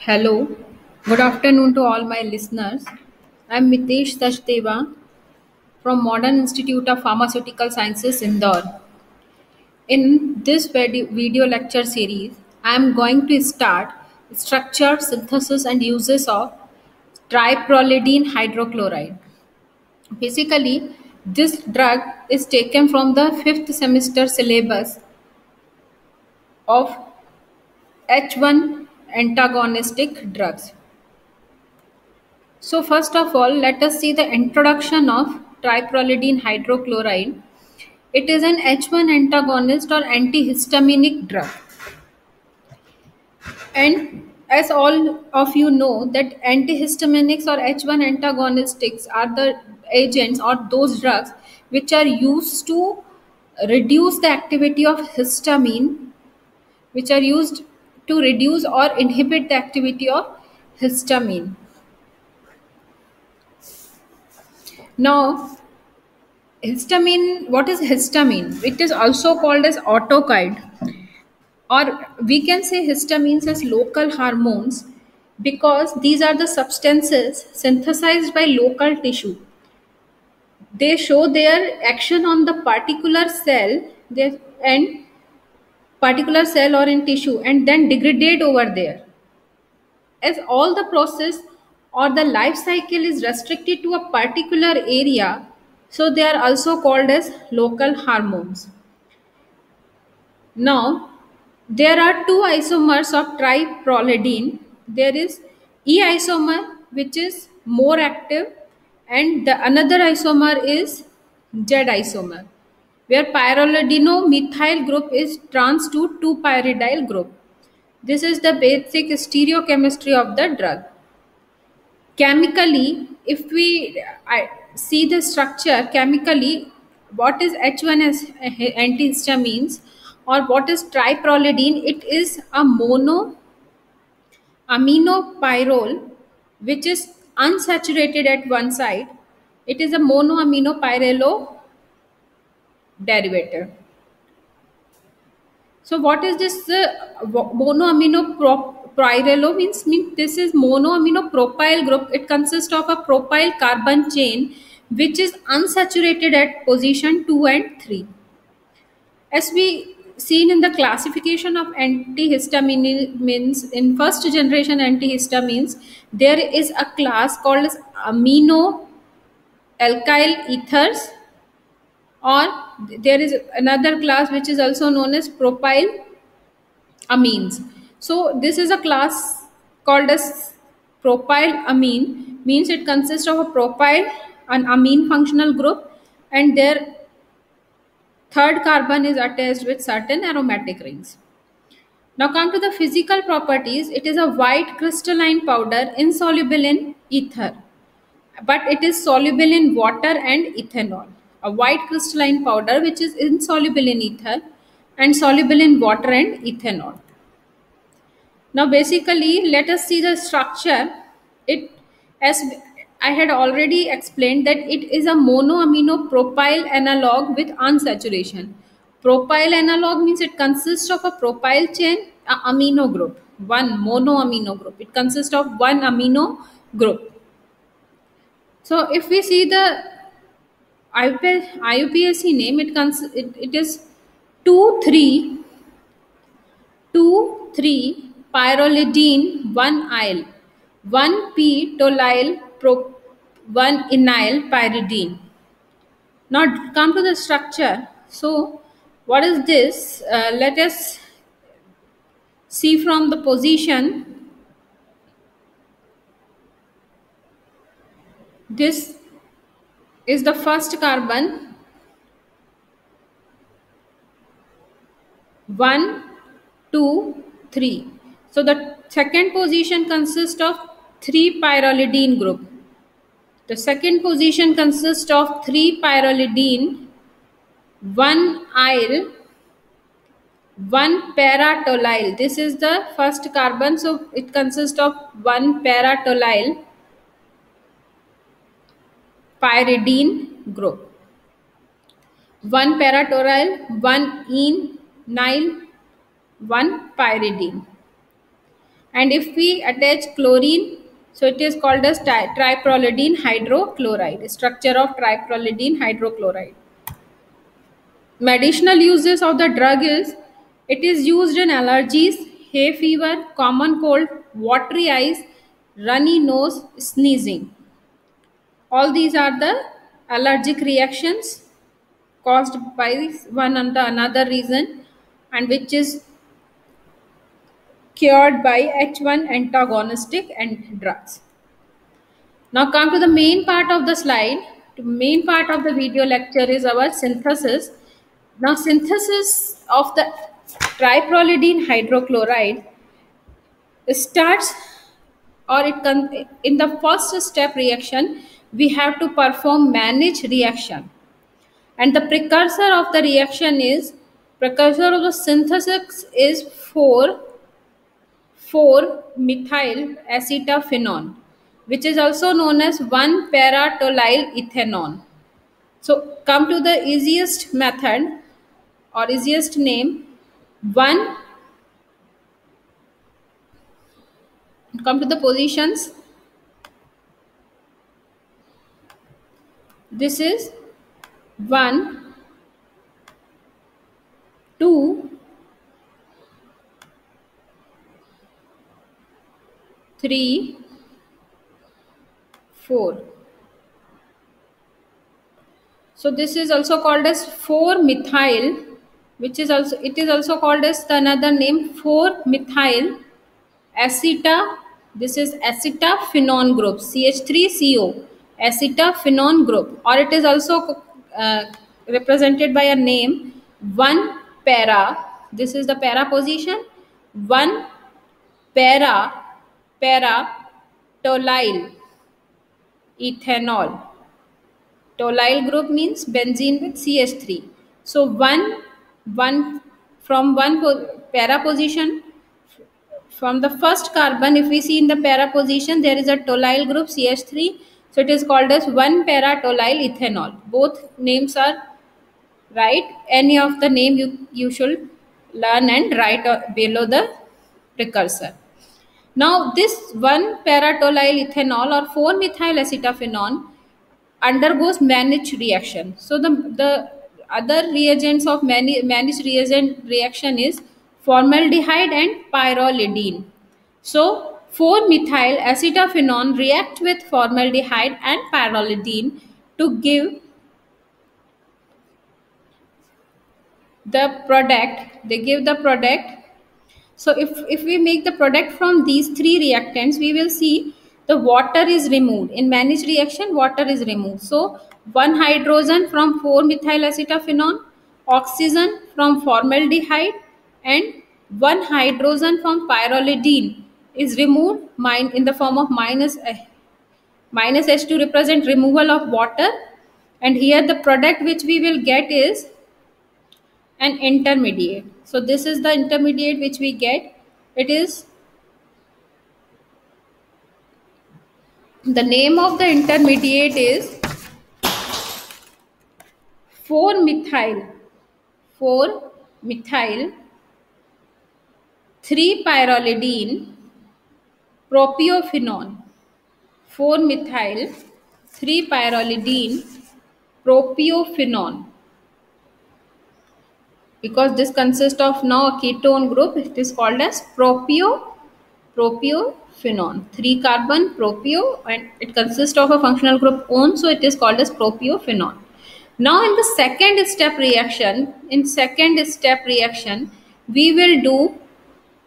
Hello, good afternoon to all my listeners. I'm Mitesh Sachdeva from Modern Institute of Pharmaceutical Sciences, Indore. In this video lecture series, I'm going to start structure, synthesis, and uses of triprolidine hydrochloride. Basically, this drug is taken from the fifth semester syllabus of H1 antagonistic drugs. So first of all, let us see the introduction of triprolidine hydrochloride. It is an H1 antagonist or antihistaminic drug. And as all of you know that antihistaminics or H1 antagonistics are the agents or those drugs which are used to reduce the activity of histamine, which are used to reduce or inhibit the activity of histamine. Now, histamine, what is histamine? It is also called as autokine, or we can say histamines as local hormones because these are the substances synthesized by local tissue. They show their action on the particular cell and particular cell or in tissue and then degrade over there. As all the process or the life cycle is restricted to a particular area, so they are also called as local hormones. Now, there are two isomers of triprolidine. There is E isomer, which is more active, and the another isomer is Z isomer, where pyrrolidinomethyl group is trans to 2-pyridyl group. This is the basic stereochemistry of the drug. Chemically, if we see the structure chemically, what is H1 as antihistamines or what is triprolidine? It is a mono aminopyrrole which is unsaturated at one side. It is a mono aminopyrrole derivative. So what is this monoaminopyrrole means this is monoaminopropyl group. It consists of a propyl carbon chain which is unsaturated at position 2 and 3. As we seen in the classification of antihistamines in first generation antihistamines, there is a class called as amino alkyl ethers, or there is another class which is also known as propyl amines. So this is a class called as propyl amine, means it consists of a propyl, an amine functional group, and their third carbon is attached with certain aromatic rings. Now come to the physical properties. It is a white crystalline powder insoluble in ether, but it is soluble in water and ethanol. A white crystalline powder which is insoluble in ether and soluble in water and ethanol. Now basically let us see the structure. It, as I had already explained, that it is a monoaminopropyl analog with unsaturation. Propyl analog means it consists of a propyl chain, a amino group, one monoamino group. It consists of one amino group. So if we see the IUPAC name, it is 2,3 pyrrolidine 1-yl, 1p-tolyl 1-enyl pyridine. Now come to the structure. So what is this? Let us see from the position. This is the first carbon, 1, 2, 3. So the second position consists of 3 pyrrolidine group. The second position consists of 3 pyrrolidine, 1-yl, 1 para-tolyl. This is the first carbon, so it consists of 1 para-tolyl pyridine group. 1 para-tolyl, 1 enyl, 1 pyridine. And if we attach chlorine, so it is called as triprolidine hydrochloride, structure of triprolidine hydrochloride. Medicinal uses of the drug is, it is used in allergies, hay fever, common cold, watery eyes, runny nose, sneezing. All these are the allergic reactions caused by one and the another reason, and which is cured by H1 antagonistic and drugs. Now come to the main part of the slide. The main part of the video lecture is our synthesis. Now synthesis of the triprolidine hydrochloride starts, or in the first step reaction we have to perform manage reaction, and the precursor of the synthesis is 4,4-methyl acetophenone, which is also known as 1-para-tolulyl ethanol. So come to the easiest method or easiest name. One, come to the positions. This is 1, 2, 3, 4. So this is also called as 4-methyl, which is also, it is also called as the another name 4-methyl aceta. This is acetophenone group, CH3CO, acetophenone group, or it is also represented by a name 1-para. This is the para position, 1-para-tolulyl ethanol. Tolulyl group means benzene with CH3. So one from para position, from the first carbon, if we see in the para position there is a tolulyl group CH3, so it is called as 1-para-tolulyl ethanol. Both names are right. Any of the name you should learn and write below the precursor. Now this 1-para-tolulyl ethanol or 4-methyl acetophenone undergoes managed reaction. So the other reagents of managed reagent reaction is formaldehyde and pyrrolidine. So 4-methyl acetophenone react with formaldehyde and pyrrolidine to give the product. They give the product. So if we make the product from these three reactants, we will see the water is removed. In managed reaction, water is removed. So one hydrogen from 4-methyl acetophenone, oxygen from formaldehyde, and one hydrogen from pyrrolidine is removed in the form of minus H to represent removal of water. And here the product which we will get is an intermediate. So this is the intermediate which we get. It is, the name of the intermediate is 4-methyl 3-pyrrolidine propiophenone. 4-methyl 3-pyrrolidine propiophenone. Because this consists of now a ketone group, it is called as propiophenone. 3 carbon propio, and it consists of a functional group on, so it is called as propiophenone. Now in the second step reaction, we will do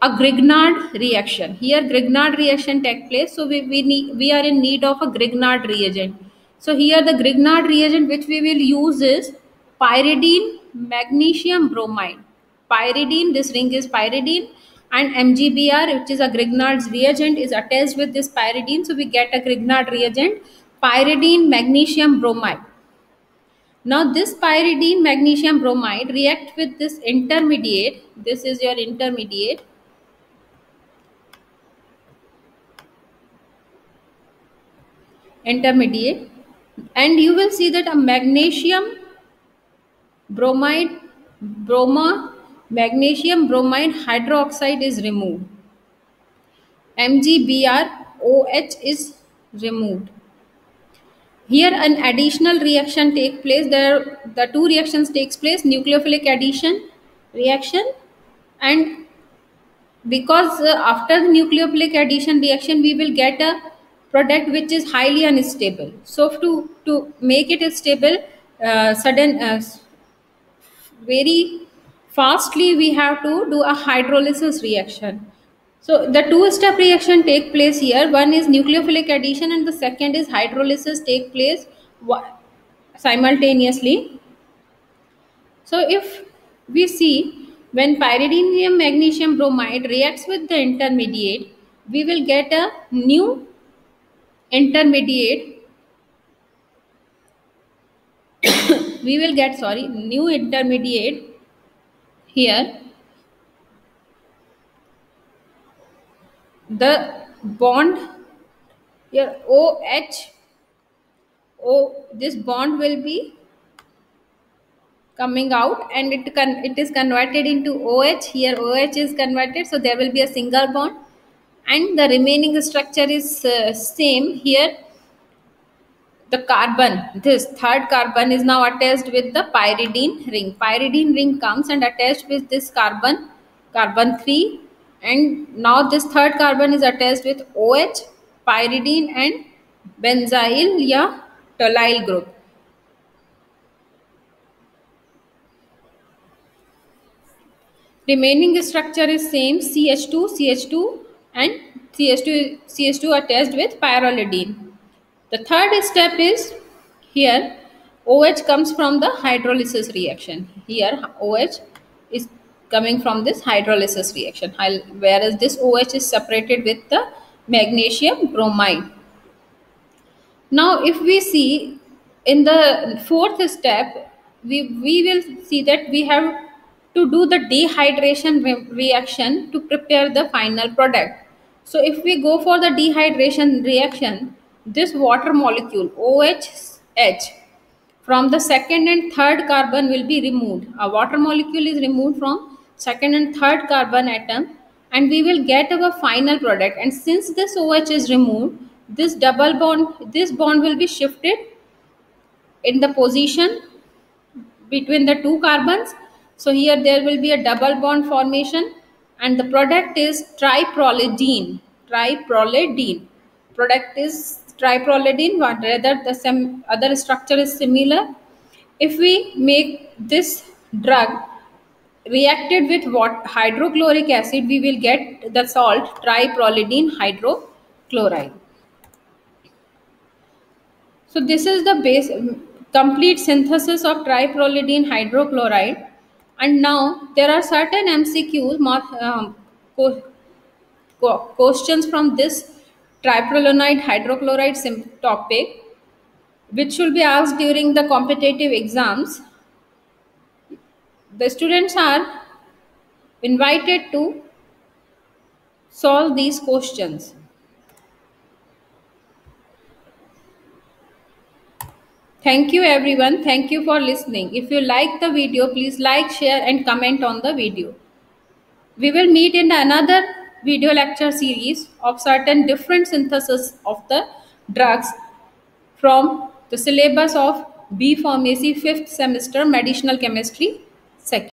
a Grignard reaction. Here Grignard reaction take place, so we are in need of a Grignard reagent. So here the Grignard reagent which we will use is pyridine magnesium bromide. Pyridine, this ring is pyridine, and MgBr, which is a Grignard's reagent, is attached with this pyridine, so we get a Grignard reagent, pyridine magnesium bromide. Now this pyridine magnesium bromide react with this intermediate. This is your intermediate. And you will see that a magnesium magnesium bromide hydroxide is removed. MgBrOH is removed. Here an additional reaction take place. There the two reactions takes place: nucleophilic addition reaction, and because after the nucleophilic addition reaction we will get a product which is highly unstable. So to make it stable, sudden very fastly we have to do a hydrolysis reaction. So the two-step reaction take place here. One is nucleophilic addition and the second is hydrolysis take place simultaneously. So if we see, when pyridinium magnesium bromide reacts with the intermediate, we will get a new intermediate. We will get, sorry, new intermediate here. The bond here OH, this bond will be coming out, and it is converted into OH. Here OH is converted, so there will be a single bond, and the remaining structure is same. Here the carbon, this third carbon is now attached with the pyridine ring comes and attached with this carbon 3, and now this third carbon is attached with OH, pyridine and benzyl या toluyl group. Remaining structure is same, CH2 and CH2 attached with pyrrolidine. The third step is here OH comes from the hydrolysis reaction. Here OH is coming from this hydrolysis reaction, whereas this OH is separated with the magnesium bromide. Now, if we see in the fourth step, we will see that we have to do the dehydration reaction to prepare the final product. So, if we go for the dehydration reaction, this water molecule OH from the second and third carbon will be removed. A water molecule is removed from second and third carbon atom, and we will get our final product. And since this OH is removed, this bond will be shifted in the position between the two carbons. So here there will be a double bond formation, and the product is triprolidine. Product is triprolidine, but rather the some other structure is similar. If we make this drug reacted with what hydrochloric acid, we will get the salt triprolidine hydrochloride. So this is the base complete synthesis of triprolidine hydrochloride. And now there are certain MCQs, questions from this triprolidine hydrochloride topic, which should be asked during the competitive exams. The students are invited to solve these questions. Thank you everyone. Thank you for listening. If you like the video, please like, share and comment on the video. We will meet in another video lecture series of certain different synthesis of the drugs from the syllabus of B Pharmacy 5th semester medicinal chemistry 2nd.